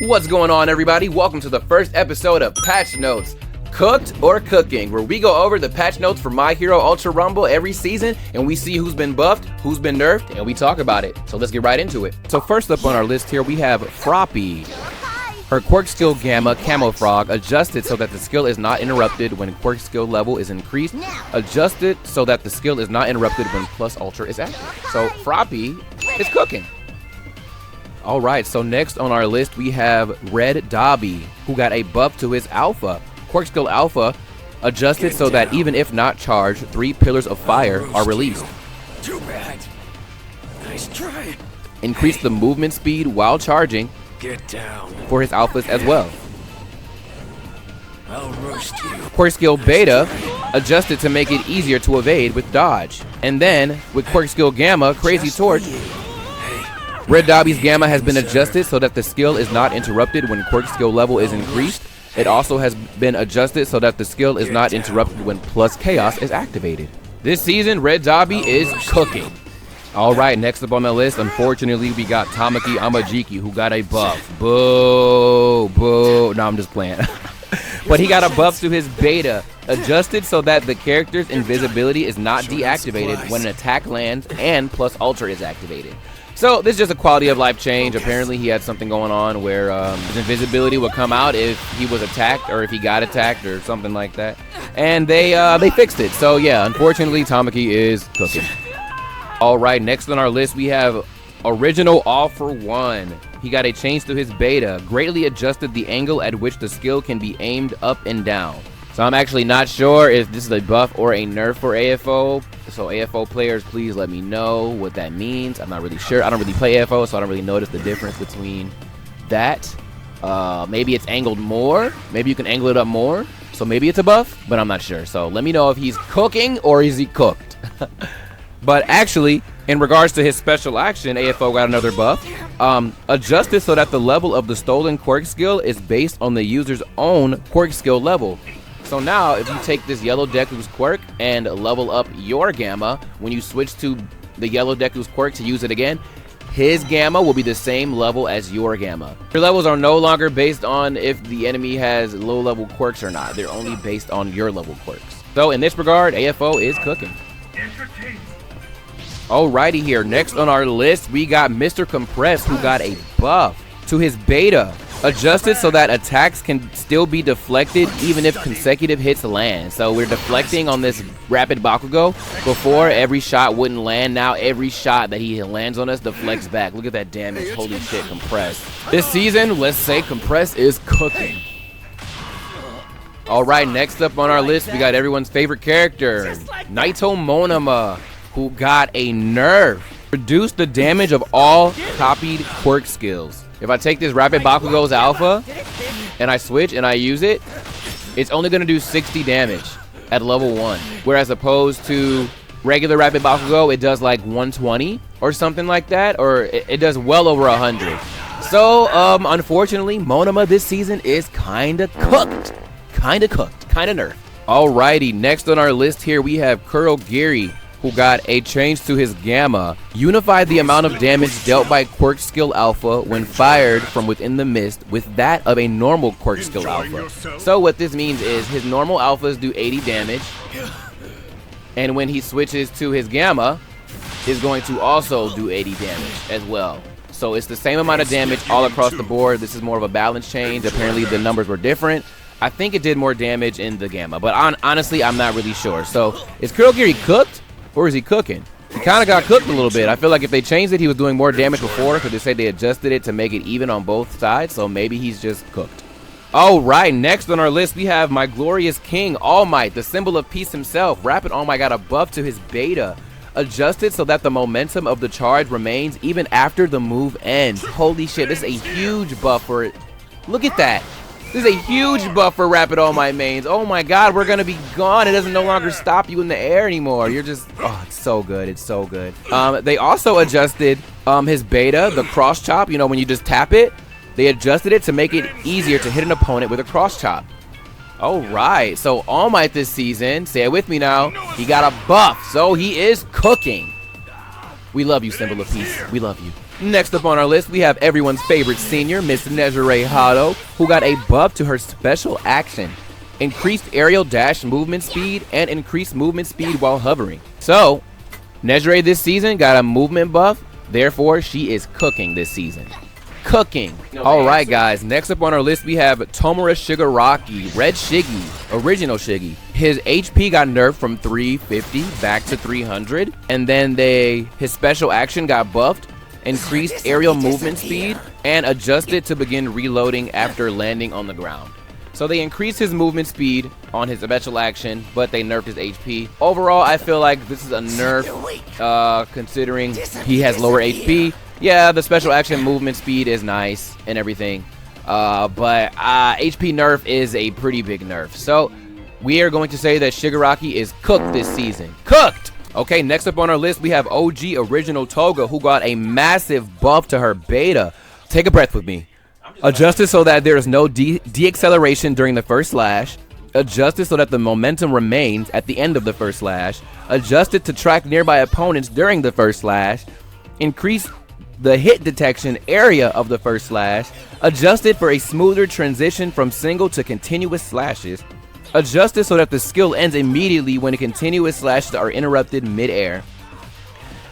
What's going on, everybody? Welcome to the first episode of Patch Notes, Cooked or Cooking, where we go over the patch notes for My Hero Ultra Rumble every season, and we see who's been buffed, who's been nerfed, and we talk about it. So let's get right into it. So first up on our list here, we have Froppy. Her quirk skill Gamma Camo Frog adjusted so that the skill is not interrupted when quirk skill level is increased. Adjusted so that the skill is not interrupted when plus ultra is active. So Froppy is cooking. Alright, so next on our list we have Red Dobby, who got a buff to his Alpha. Quirk skill Alpha adjusted so that even if not charged, 3 pillars of fire are released. Too bad. Nice try. Increase the movement speed while charging. Get down. For his alphas as well. I'll roast you. Quirk skill Beta adjusted to make it easier to evade with dodge. And then with quirk skill Gamma Crazy Torch, Red Dobby's Gamma has been adjusted so that the skill is not interrupted when quirk skill level is increased. It also has been adjusted so that the skill is not interrupted when plus chaos is activated. This season, Red Dobby is cooking. Alright, next up on the list, unfortunately, we got Tamaki Amajiki, who got a buff. Boo, boo. No, I'm just playing. But he got a buff to his Beta, adjusted so that the character's invisibility is not deactivated when an attack lands and plus ultra is activated. So this is just a quality of life change. Apparently he had something going on where his invisibility would come out if he was attacked or if he got attacked or something like that. And they fixed it. So yeah, unfortunately Tamaki is cooking. Alright, next on our list we have Original All For One. He got a change to his Beta, greatly adjusted the angle at which the skill can be aimed up and down. So I'm actually not sure if this is a buff or a nerf for AFO. So AFO players, please let me know what that means. I'm not really sure. I don't really play AFO, so I don't really notice the difference between that. Maybe it's angled more. Maybe you can angle it up more. So maybe it's a buff, but I'm not sure. So let me know if he's cooking or is he cooked. But actually, in regards to his special action, AFO got another buff. Adjusted so that the level of the stolen quirk skill is based on the user's own quirk skill level. So now, if you take this Yellow Deku's quirk and level up your Gamma, when you switch to the Yellow Deku's quirk to use it again, his Gamma will be the same level as your Gamma. Your levels are no longer based on if the enemy has low-level quirks or not. They're only based on your level quirks. So in this regard, AFO is cooking. Alrighty here, next on our list, we got Mr. Compress, who got a buff to his Beta. Adjusted so that attacks can still be deflected even if consecutive hits land. So we're deflecting on this Rapid Bakugo. Before, every shot wouldn't land. Now every shot that he lands on us deflects back. Look at that damage. Holy shit, Compress. This season, let's say Compress is cooking. Alright, next up on our list, we got everyone's favorite character, Naito Monoma, who got a nerf. Reduce the damage of all copied quirk skills. If I take this Rapid Bakugo's Alpha and I switch and I use it, it's only going to do 60 damage at level 1. Whereas opposed to regular Rapid Bakugo, it does like 120 or something like that, or it does well over 100. So, unfortunately, Monoma this season is kind of cooked. Kind of nerfed. Alrighty, next on our list here we have Kurogiri, who got a change to his Gamma. Unified the amount of damage dealt by quirk skill Alpha when fired from within the mist with that of a normal quirk skill Alpha. So what this means is his normal Alphas do 80 damage, and when he switches to his Gamma, is going to also do 80 damage as well. So it's the same amount of damage all across the board. This is more of a balance change. Apparently the numbers were different. I think it did more damage in the Gamma, but honestly, I'm not really sure. So is Kurogiri cooked? Or is he cooking? He kind of got cooked a little bit. I feel like if they changed it, he was doing more damage before, because they said they adjusted it to make it even on both sides, so maybe he's just cooked. Alright, next on our list, we have my glorious king, All Might, the symbol of peace himself. Rapid All Might got a buff to his Beta. Adjusted so that the momentum of the charge remains even after the move ends. Holy shit, this is a huge buff for it. Look at that. This is a huge buff for Rapid All Might mains. Oh my god, we're gonna be gone. It doesn't no longer stop you in the air anymore. You're just, oh, it's so good. It's so good. They also adjusted his Beta, the cross chop. You know, when you just tap it, they adjusted it to make it easier to hit an opponent with a cross chop. Alright, so All Might this season, say it with me now, he got a buff, so he is cooking. We love you, Symbol of Peace. We love you. Next up on our list, we have everyone's favorite senior, Miss Nezure Hado, who got a buff to her special action. Increased aerial dash movement speed and increased movement speed while hovering. So, Nezure this season got a movement buff, therefore she is cooking this season. Cooking. Alright guys, next up on our list we have Tomura Shigaraki, Red Shiggy, original Shiggy. His HP got nerfed from 350 back to 300, and then his special action got buffed, increased aerial movement speed, and adjusted to begin reloading after landing on the ground. So they increased his movement speed on his special action, but they nerfed his HP. Overall, I feel like this is a nerf, considering he has lower HP. Yeah, the special action movement speed is nice and everything, but HP nerf is a pretty big nerf. So we are going to say that Shigaraki is cooked this season. Cooked! Okay, next up on our list, we have OG Original Toga, who got a massive buff to her beta. Take a breath with me. Adjusted so that there is no deacceleration during the first slash. Adjusted so that the momentum remains at the end of the first slash. Adjusted to track nearby opponents during the first slash. Increase the hit detection area of the first slash. Adjusted for a smoother transition from single to continuous slashes. Adjusted so that the skill ends immediately when continuous slashes are interrupted mid-air.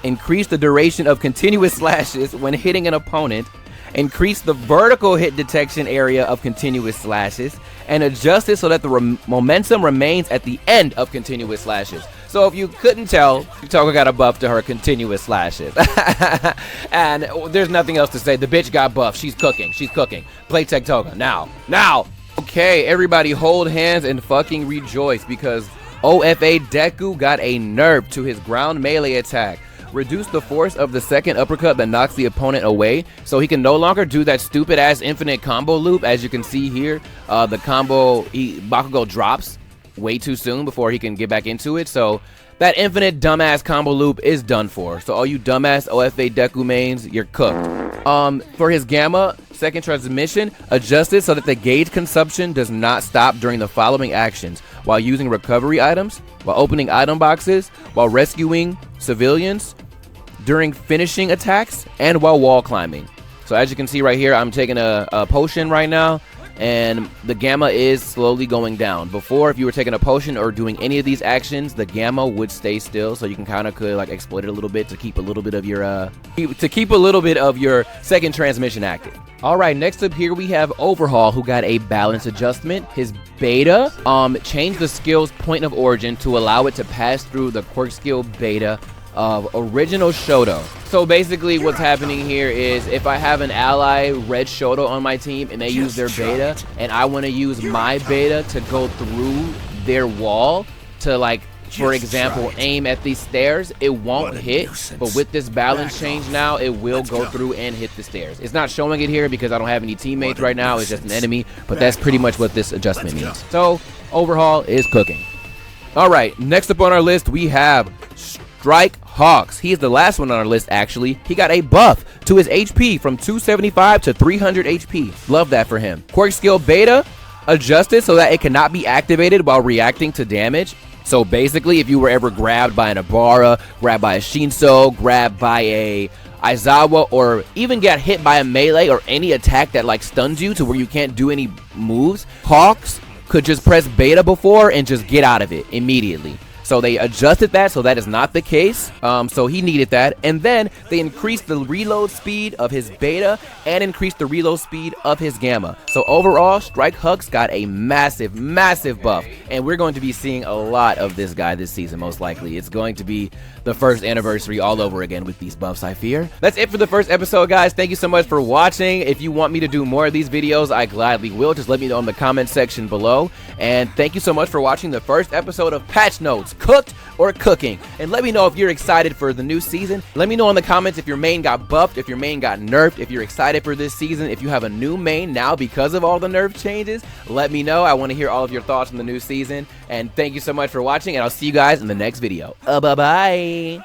Increase the duration of continuous slashes when hitting an opponent. Increase the vertical hit detection area of continuous slashes, and adjust it so that the momentum remains at the end of continuous slashes. So if you couldn't tell, Toga got a buff to her continuous slashes. And there's nothing else to say. The bitch got buffed. She's cooking. She's cooking. Playtech Toga. Now. Now. Okay, everybody hold hands and fucking rejoice because OFA Deku got a nerf to his ground melee attack. Reduce the force of the second uppercut that knocks the opponent away, so he can no longer do that stupid ass infinite combo loop. As you can see here, the combo Bakugo drops way too soon before he can get back into it, so that infinite dumbass combo loop is done for. So all you dumbass OFA Deku mains, you're cooked. For his Gamma second transmission, adjusted so that the gauge consumption does not stop during the following actions: while using recovery items, while opening item boxes, while rescuing civilians, during finishing attacks, and while wall climbing. So as you can see right here, I'm taking a potion right now, and the Gamma is slowly going down. Before, if you were taking a potion or doing any of these actions, the Gamma would stay still, so you can kind of like exploit it a little bit to keep a little bit of your second transmission active. Alright, next up here we have Overhaul, who got a balance adjustment. His beta changed the skill's point of origin to allow it to pass through the quirk skill beta of Original Shoto. So basically what's happening here is if I have an ally Red Shoto on my team and they use their beta and I want to use my beta to go through their wall to, like, for example, aim at these stairs, it won't hit, but with this balance change now, it will go through and hit the stairs. It's not showing it here because I don't have any teammates right now, it's just an enemy, but that's pretty much what this adjustment means. So, Overhaul is cooking. Alright, next up on our list, we have Strike Hawks. He is the last one on our list, actually. He got a buff to his HP from 275 to 300 HP. Love that for him. Quirk skill beta adjusted so that it cannot be activated while reacting to damage. So basically, if you were ever grabbed by an Abara, grabbed by a Shinso, grabbed by a Aizawa, or even got hit by a melee or any attack that like stuns you to where you can't do any moves, Hawks could just press beta before and just get out of it immediately. So they adjusted that so that is not the case. So he needed that. And then they increased the reload speed of his beta and increased the reload speed of his Gamma. So overall, Strike Hawks got a massive, massive buff. And we're going to be seeing a lot of this guy this season, most likely. It's going to be the first anniversary all over again with these buffs, I fear. That's it for the first episode, guys. Thank you so much for watching. If you want me to do more of these videos, I gladly will. Just let me know in the comment section below. And thank you so much for watching the first episode of Patch Notes, cooked or cooking. And let me know if you're excited for the new season. Let me know in the comments if your main got buffed, if your main got nerfed, if you're excited for this season, if you have a new main now because of all the nerf changes. Let me know. I want to hear all of your thoughts on the new season. And thank you so much for watching, and I'll see you guys in the next video. Bye-bye.